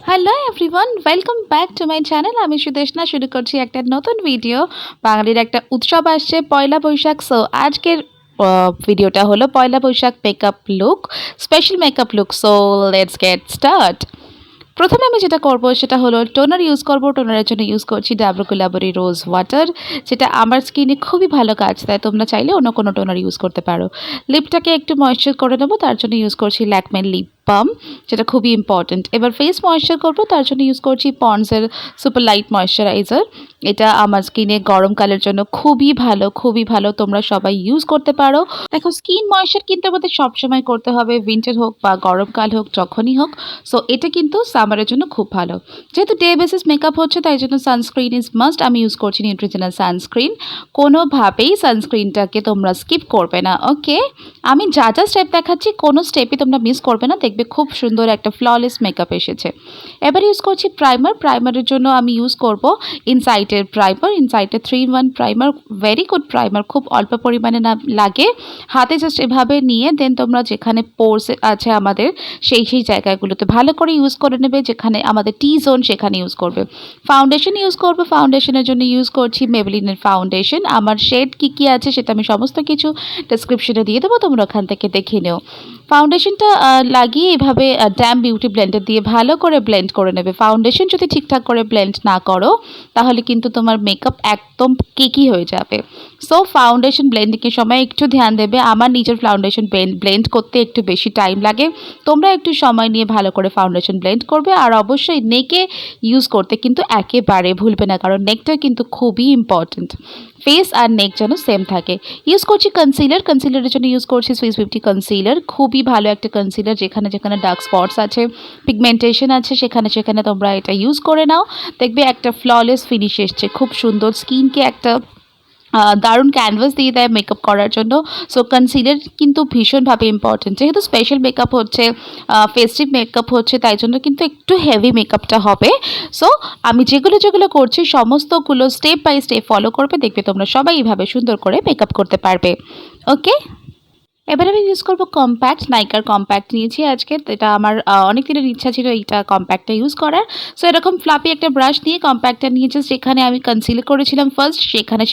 Hello everyone, welcome back to my channel. আমি সুদেশনা শুরু করছি একটা নতুন ভিডিও। বাঙালির একটা উৎসব আসছে, পয়লা বৈশাখ। সো আজকের ভিডিওটা হলো Poila Boishakh makeup look, special makeup look. So let's get start. প্রথমে আমি যেটা করব সেটা হলো টোনার ইউজ করব। টোনারের জন্য ইউজ করছি ডাবর গুলাবরি রোজ ওয়াটার, যেটা আমার স্কিনে খুবই ভালো কাজ দেয়। তোমরা চাইলে অন্য কোনো টোনার ইউজ করতে পারো। লিপটাকে একটু ময়েশ্চার করে নেবো, তার জন্য ইউজ করছি ল্যাকমের লিপ বাম, যেটা খুবই ইম্পর্টেন্ট। এবার ফেস ময়েশ্চার করবো, তার জন্য ইউজ করছি পন্ডসের সুপার লাইট ময়েশ্চারাইজার। এটা আমার স্কিনে গরমকালের জন্য খুবই ভালো, খুবই ভালো। তোমরা সবাই ইউজ করতে পারো। দেখো, স্কিন ময়েশ্চার কিন্তু আমাদের সবসময় করতে হবে, উইন্টার হোক বা গরমকাল হোক, যখনই হোক। সো এটা কিন্তু সামারের জন্য খুব ভালো। যেহেতু ডে বেসিস মেকআপ হচ্ছে, তাই জন্য সানস্ক্রিন ইজ মাস্ট। আমি ইউজ করছি নিউট্রিজেনাল সানস্ক্রিন। কোনোভাবেই সানস্ক্রিনটাকে তোমরা স্কিপ করবে না, ওকে? আমি যা যা স্টেপ দেখাচ্ছি, কোনো স্টেপই তোমরা মিস করবে না। দেখবে খুব সুন্দর একটা ফ্ললেস মেকআপ এসেছে। এবার ইউজ করছি প্রাইমার। প্রাইমারের জন্য আমি ইউজ করব ইনসাইটের প্রাইমার, ইনসাইটের 3-in-1 primer. Very good primer, খুব অল্প পরিমাণে না লাগে। হাতে জাস্ট এভাবে নিয়ে দেন তোমরা যেখানে পোর্স আছে আমাদের, সেই জায়গাগুলোতে ভালো করে ইউজ করে নেবে। যেখানে আমাদের টি জোন, সেখানে ইউজ করবে। ফাউন্ডেশন ইউজ করবে। ফাউন্ডেশনের জন্য ইউজ করছি মেবেলিনের ফাউন্ডেশন। আমার শেড কী আছে সেটা আমি সমস্ত কিছু ডেসক্রিপশনে দিয়ে দেবো, তোমরা ওখান থেকে দেখে নিও। ফাউন্ডেশনটা লাগিয়ে এভাবে ড্যাম বিউটি ব্লেন্ডার দিয়ে ভালো করে ব্লেন্ড করে নেবে। ফাউন্ডেশন যদি ঠিকঠাক করে ব্লেন্ড না করো, তাহলে কিন্তু তোমার মেকআপ একদম কেকি হয়ে যাবে। সো ফাউন্ডেশন ব্লেন্ডিংয়ের সময় একটু ধ্যান দেবে। আমার নিজের ফাউন্ডেশন ব্লেন্ড করতে একটু বেশি টাইম লাগে। তোমরা একটু সময় নিয়ে ভালো করে ফাউন্ডেশন ব্লেন্ড করবে। আর অবশ্যই নেকে ইউজ করতে কিন্তু একেবারে ভুলবে না, কারণ নেকটা কিন্তু খুবই ইম্পর্ট্যান্ট। ফেস আর নেক যেন সেম থাকে। ইউজ করছি কনসিলার। কনসিলারের জন্য ইউজ করছি সুইস বিউটি কনসিলার। খুবই ভালো একটা কনসিলার। যেখানে যেখানে ডার্ক স্পটস আছে, পিগমেন্টেশন আছে, সেখানে সেখানে তোমরা এটা ইউজ করে নাও। দেখবে একটা ফ্ললেস ফিনিশ এসছে, খুব সুন্দর। স্কিনকে একটা দারুণ ক্যানভাস দিয়ে দেয় মেকআপ করার জন্য। সো কনসিলার কিন্তু ভীষণভাবে ইম্পর্টেন্ট। যেহেতু স্পেশাল মেকআপ হচ্ছে, ফেস্টিভ মেকআপ হচ্ছে, তাই জন্য কিন্তু একটু হেভি মেকআপটা হবে। সো আমি যেগুলো করছি সমস্তগুলো স্টেপ বাই স্টেপ ফলো করবে। দেখবে তোমরা সবাই এইভাবে সুন্দর করে মেকআপ করতে পারবে, ওকে? এবার আমি ইউজ করবো কম্প্যাক্ট। নাইকার কম্প্যাক্ট নিয়েছি আজকে। এটা আমার অনেক দিনের ইচ্ছা ছিল এইটা কম্প্যাক্টটা ইউজ করার। সো এরকম ফ্লাপি একটা ব্রাশ নিয়ে কম্প্যাক্টটা নিয়ে জাস্ট যেখানে আমি কনসিল করেছিলাম ফার্স্ট,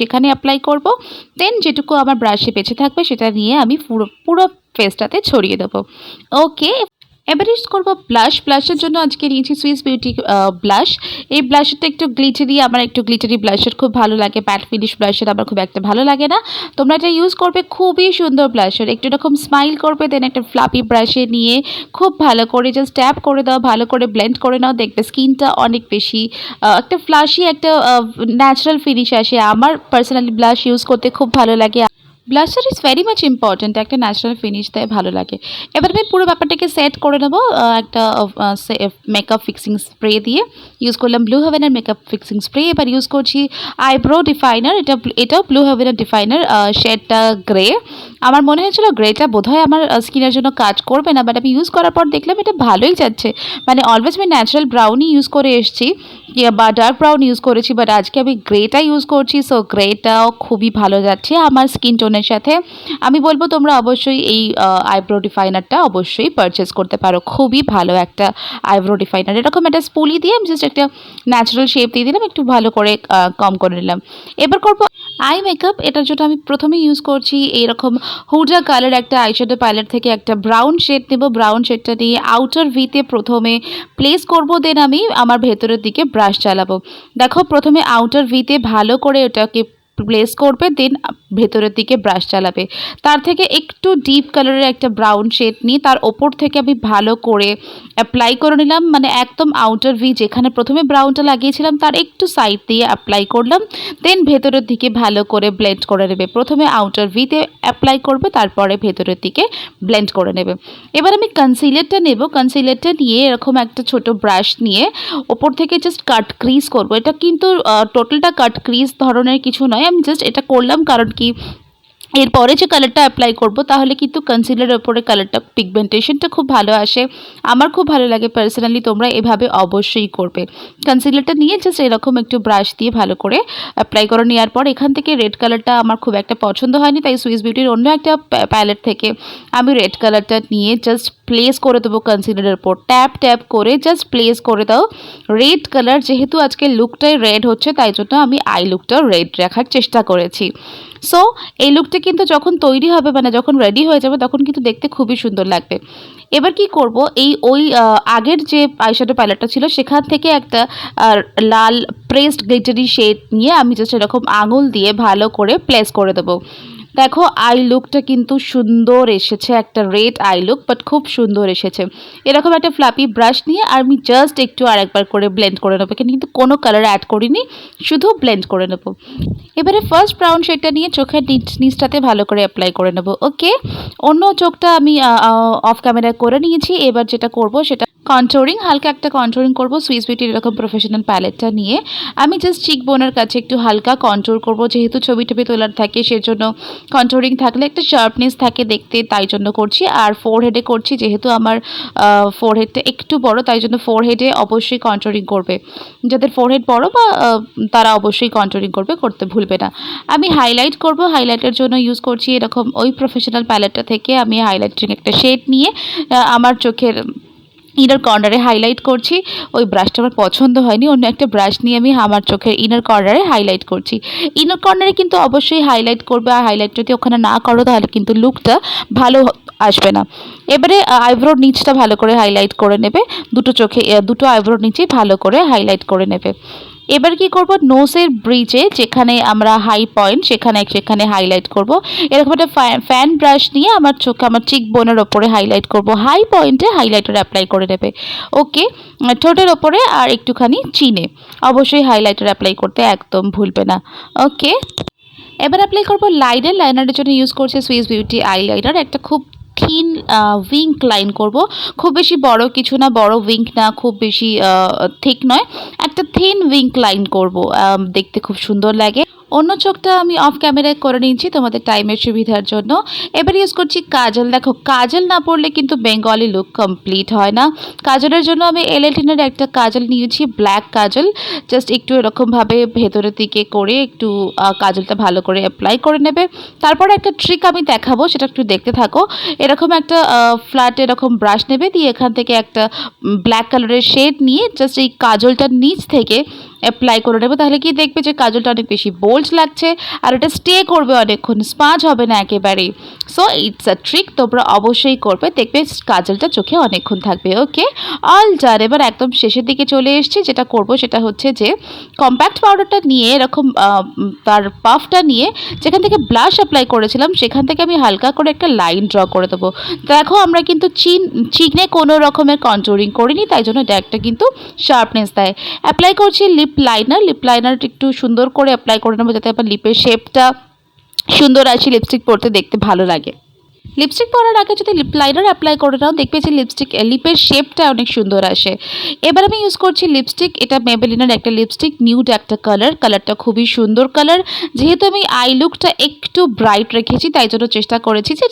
সেখানে অ্যাপ্লাই করব। দেন যেটুকু আমার ব্রাশে বেঁচে থাকবে সেটা নিয়ে আমি পুরো ফেসটাতে ছড়িয়ে দেবো, ওকে? এবার ইউজ করবো ব্লাশ। ব্লাশের জন্য আজকে নিয়েছি সুইস বিউটি ব্লাশ। এই ব্লাশটা একটু গ্লিটারি, আমার একটু গ্লিটারি ব্লাশের খুব ভালো লাগে। প্যাট ফিনিশ ব্লাশের আমার খুব একটা ভালো লাগে না। তোমরা এটা ইউজ করবে, খুবই সুন্দর ব্লাশের। একটু এরকম স্মাইল করবে, দেন একটা ফ্লাপি ব্রাশে নিয়ে খুব ভালো করে জাস্ট ট্যাপ করে দাও, ভালো করে ব্লেন্ড করে নাও। দেখবে স্কিনটা অনেক বেশি একটা ফ্লাশি, একটা ন্যাচারাল ফিনিশ আসে। আমার পার্সোনালি ব্লাশ ইউজ করতে খুব ভালো লাগে। Blusher is very much important, একটা ন্যাচারাল ফিনিশ দেয়, ভালো লাগে। এবার আমি পুরো ব্যাপারটাকে সেট করে নেবো একটা মেকআপ ফিক্সিং স্প্রে দিয়ে। ইউজ করলাম ব্লু হেভেনের মেকআপ ফিক্সিং স্প্রে। এবার ইউজ করছি আইব্রো ডিফাইনার। এটাও ব্লু হেভেনের ডিফাইনার, শেডটা গ্রে। আমার মনে হয়েছিল গ্রেটা বোধহয় আমার স্কিনের জন্য কাজ করবে না, বাট আমি ইউজ করার পর দেখলাম এটা ভালোই যাচ্ছে। মানে অলওয়েজ আমি ন্যাচারাল ব্রাউনই ইউজ করে এসেছি বা ডার্ক ব্রাউন ইউজ করেছি, বাট আজকে আমি গ্রেটা ইউজ করছি। সো গ্রেটাও খুবই ভালো যাচ্ছে আমার স্কিন টোনের সাথে। আমি বলবো তোমরা অবশ্যই এই আইব্রো ডিফাইনারটা অবশ্যই পারচেস করতে পারো। খুবই ভালো একটা আইব্রো ডিফাইনার। এরকম একটা স্পুলি দিয়ে আমি জাস্ট একটা ন্যাচারাল শেপ দিয়ে দিলাম, একটু ভালো করে কম করে নিলাম। এবার করবো আই মেকআপ। এটার জন্য আমি প্রথমে ইউজ করছি এইরকম হুডা কালার একটা আইশ্যাডো প্যালেট থেকে একটা ব্রাউন শেড নেব। ব্রাউন শেডটা নিয়ে আউটার ভিতে প্রথমে প্লেস করব, দেন আমি আমার ভেতরের দিকে ব্রাশ চালাবো। দেখো, প্রথমে আউটার ভিতে ভালো করে ওটাকে প্লেস করবে, দেন ভেতরের দিকে ব্রাশ চালাবে। তার থেকে একটু ডিপ কালারের একটা ব্রাউন শেড নিয়ে তার ওপর থেকে আমি ভালো করে অ্যাপ্লাই করে নিলাম। মানে একদম আউটার ভি যেখানে প্রথমে ব্রাউনটা লাগিয়েছিলাম তার একটু সাইড দিয়ে অ্যাপ্লাই করলাম, দেন ভেতরের দিকে ভালো করে ব্লেন্ড করে নেবে। প্রথমে আউটার ভিতে অ্যাপ্লাই করবে, তারপরে ভেতরের দিকে ব্লেন্ড করে নেবে। এবার আমি কনসিলারটা নেব। কনসিলারটা নিয়ে এরকম একটা ছোট ব্রাশ নিয়ে ওপর থেকে জাস্ট কাট ক্রিজ করব। এটা কিন্তু টোটালটা কাট ক্রিজ ধরনের কিছু নয়, আমি জাস্ট এটা করলাম কারণ কি এরপরে যে কালারটা অ্যাপ্লাই করব তাহলে কিন্তু কনসিলারের ওপরে কালারটা পিগমেন্টেশনটা খুব ভালো আসে। আমার খুব ভালো লাগে পার্সোনালি, তোমরা এভাবে অবশ্যই করবে। কনসিলারটা নিয়ে জাস্ট এরকম একটু ব্রাশ দিয়ে ভালো করে অ্যাপ্লাই করে নেওয়ার পর এখান থেকে রেড কালারটা আমার খুব একটা পছন্দ হয়নি, তাই সুইস বিউটির অন্য একটা প্যালেট থেকে আমি রেড কালারটা নিয়ে জাস্ট প্লেস করে দেবো কনসিলারের ওপর। ট্যাপ ট্যাপ করে জাস্ট প্লেস করে দাও রেড কালার। যেহেতু আজকে লুকটাই রেড হচ্ছে তাই জন্য আমি আই লুকটাও রেড রাখার চেষ্টা করেছি। সো এই লুকটা কিন্তু যখন তৈরি হবে, মানে যখন রেডি হয়ে যাবে, তখন কিন্তু দেখতে খুবই সুন্দর লাগবে। এবার কি করব, ওই আগের যে আইশ্যাডো প্যালেটটা ছিল সেখান থেকে একটা লাল প্রেসড গ্লিটারি শেড নিয়ে আমি জাস্ট এরকম আঙুল দিয়ে ভালো করে প্লেস করে দেবো। দেখো আই লুকটা কিন্তু সুন্দর এসেছে, একটা রেড আই লুক, বাট খুব সুন্দর এসেছে। এরকম একটা ফ্লাপি ব্রাশ নিয়ে আমি জাস্ট একটু আরেকবার করে ব্লেন্ড করে নেবো, কিন্তু কোনো কালার অ্যাড করিনি, শুধু ব্লেন্ড করে নেবো। এবারে ফার্স্ট ব্রাউন শেডটা নিয়ে চোখের নিচটাতে ভালো করে অ্যাপ্লাই করে নেবো। ওকে, অন্য চোখটা আমি অফ ক্যামেরা করে নিয়েছি। এবার যেটা করব সেটা কন্ট্রোরিং, হালকা একটা কন্ট্রোরিং করব সুইস বিউটির এরকম প্রফেশনাল প্যালেটটা নিয়ে। আমি জাস্ট চিক বোনের কাছে একটু হালকা কন্ট্রোর করব, যেহেতু ছবি টবি তোলার থাকে সেজন্য কন্ট্রোরিং থাকলে একটা শার্পনেস থাকে দেখতে, তাই জন্য করছি। আর ফোরহেডে করছি, যেহেতু আমার ফোরহেডটা একটু বড়, তাই জন্য ফোরহেডে অবশ্যই কন্ট্রোরিং করবে। যাদের ফোরহেড বড় বা তারা অবশ্যই কন্ট্রোরিং করতে ভুলবে না। আমি হাইলাইট করব, হাইলাইটের জন্য ইউজ করছি এরকম ওই প্রফেশনাল প্যালেটটা থেকে আমি হাইলাইটিং একটা শেড নিয়ে আমার চোখের ইনার কর্নারে হাইলাইট করছি। ওই ব্রাশটা আমার পছন্দ হয়নি, অন্য একটা ব্রাশ নিয়ে আমি আমার চোখের ইনার কর্নারে হাইলাইট করছি। ইনার কর্নারে কিন্তু অবশ্যই হাইলাইট করবে, আর হাইলাইট যদি ওখানে না করো তাহলে কিন্তু লুকটা ভালো আসবে না। এবারে আইব্রোর নিচটা ভালো করে হাইলাইট করে নেবে, দুটো আইব্রোর নিচেই ভালো করে হাইলাইট করে নেবে। এবার কি করব, নোসের ব্রিজে যেখানে আমরা হাই পয়েন্ট সেখানে হাইলাইট করব। এরকম একটা ফ্যান ব্রাশ নিয়ে আমার চিক বোনের ওপরে হাইলাইট করব। হাই পয়েন্টে হাইলাইটার অ্যাপ্লাই করে নেবে। ওকে, ঠোঁটের ওপরে আর একটুখানি চিনে অবশ্যই হাইলাইটার অ্যাপ্লাই করতে একদম ভুলবে না। ওকে, এবার অ্যাপ্লাই করব লাইনার। লাইনারের জন্য ইউজ করছে সুইস বিউটি আইলাইনার, একটা খুব থিন উইঙ্ক লাইন করব। খুব বেশি বড় কিছু না, বড় উইঙ্ক না, খুব বেশি থিক নয়, একটা থিন উইঙ্ক লাইন করব, দেখতে খুব সুন্দর লাগে। অন্য চোখটা আমি অফ ক্যামেরায় করে নিয়েছি তোমাদের টাইমের সুবিধার জন্য। এবার ইউজ করছি কাজল। দেখো কাজল না পড়লে কিন্তু বেঙ্গলি লুক কমপ্লিট হয় না। কাজলের জন্য আমি Elle একটা কাজল নিয়েছি, ব্ল্যাক কাজল। জাস্ট একটু এরকমভাবে ভেতরের দিকে করে একটু কাজলটা ভালো করে অ্যাপ্লাই করে নেবে। তারপরে একটা ট্রিক আমি দেখাবো, সেটা একটু দেখতে থাকো। এরকম একটা ফ্ল্যাট এরকম ব্রাশ নেবে, দিয়ে এখান থেকে একটা ব্ল্যাক কালারের শেড নিয়ে জাস্ট এই কাজলটার নিচ থেকে অ্যাপ্লাই করে নেবো। তাহলে কি দেখবে যে কাজলটা অনেক বেশি বোল্ড লাগছে আর এটা স্টে করবে অনেকক্ষণ, স্পাঁজ হবে না একেবারেই। সো ইটস আ ট্রিক, তোমরা অবশ্যই করবে, দেখবে কাজলটা চোখে অনেকক্ষণ থাকবে। ওকে, অল ডান। এবার একদম শেষের দিকে চলে এসেছি। যেটা করব সেটা হচ্ছে যে কম্প্যাক্ট পাউডারটা নিয়ে এরকম তার পাফটা নিয়ে যেখান থেকে ব্লাশ অ্যাপ্লাই করেছিলাম সেখান থেকে আমি হালকা করে একটা লাইন ড্র করে দেবো। দেখো আমরা কিন্তু চিকনে কোনো রকমের কন্ট্রোলিং করিনি, তাই জন্য এটা একটা কিন্তু শার্পনেস দেয়। অ্যাপ্লাই করছি লিপ লাইনার একটু সুন্দর করে অ্যাপ্লাই করে নেবো, যাতে আমার লিপের শেপটা সুন্দর আসে, লিপস্টিক পরতে দেখতে ভালো লাগে। লিপস্টিক পরার আগে যদি লিপ লাইনার অ্যাপ্লাই করে নাও, দেখবে যে লিপের শেপটা অনেক সুন্দর আসে। এবার আমি ইউজ করছি লিপস্টিক, এটা মেবেলিনের একটা লিপস্টিক, নিউড একটা কালারটা খুবই সুন্দর কালার। যেহেতু আমি আই লুকটা একটু ব্রাইট রেখেছি, তাই জন্য চেষ্টা করেছি যে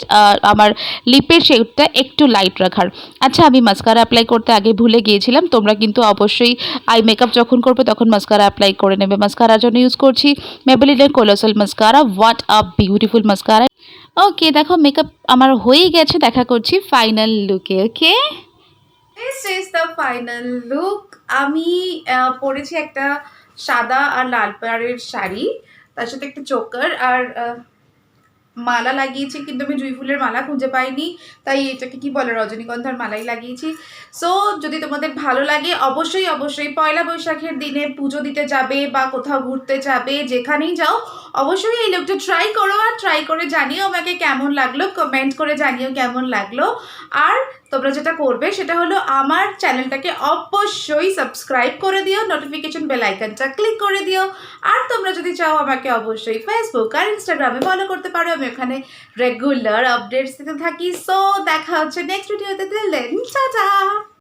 আমার লিপের শেপটা একটু লাইট রাখার। আচ্ছা, আমি মাস্কারা অ্যাপ্লাই করতে আগে ভুলে গিয়েছিলাম, তোমরা কিন্তু অবশ্যই আই মেকআপ যখন করবে তখন মাস্কারা অ্যাপ্লাই করে নেবে। মাস্কারার জন্য ইউজ করছি মেবেলিনের colossal mascara. What a beautiful mascara. Okay, দেখো মেকআপ আমার হয়ে গেছে, দেখা করছি ফাইনাল লুকে। Okay, this is the final look. আমি পরেছি একটা সাদা আর লাল পাড়ের শাড়ি, তার সাথে একটা চোকার আর মালা লাগিয়েছি, কিন্তু আমি জুঁই ফুলের মালা খুঁজে পাইনি, তাই এটাকে কি বলে রজনীগন্ধার মালাই লাগিয়েছি। সো যদি তোমাদের ভালো লাগে অবশ্যই পয়লা বৈশাখের দিনে পুজো দিতে যাবে বা কোথাও ঘুরতে যাবে, যেখানেই যাও অবশ্যই এই লুকটা ট্রাই করো, আর ট্রাই করে জানিও আমাকে কেমন লাগলো, কমেন্ট করে জানিও কেমন লাগলো। আর তোমরা যেটা করবে সেটা হলো আমার চ্যানেলটাকে অবশ্যই সাবস্ক্রাইব করে দিও, নোটিফিকেশন বেল আইকনটা ক্লিক করে দিও। আর তোমরা যদি চাও আমাকে অবশ্যই ফেসবুক আর ইনস্টাগ্রামে ফলো করতে পারো, আমি ওখানে রেগুলার আপডেটস দিতে থাকি। সো দেখা হচ্ছে নেক্সট ভিডিওতে, টাটা।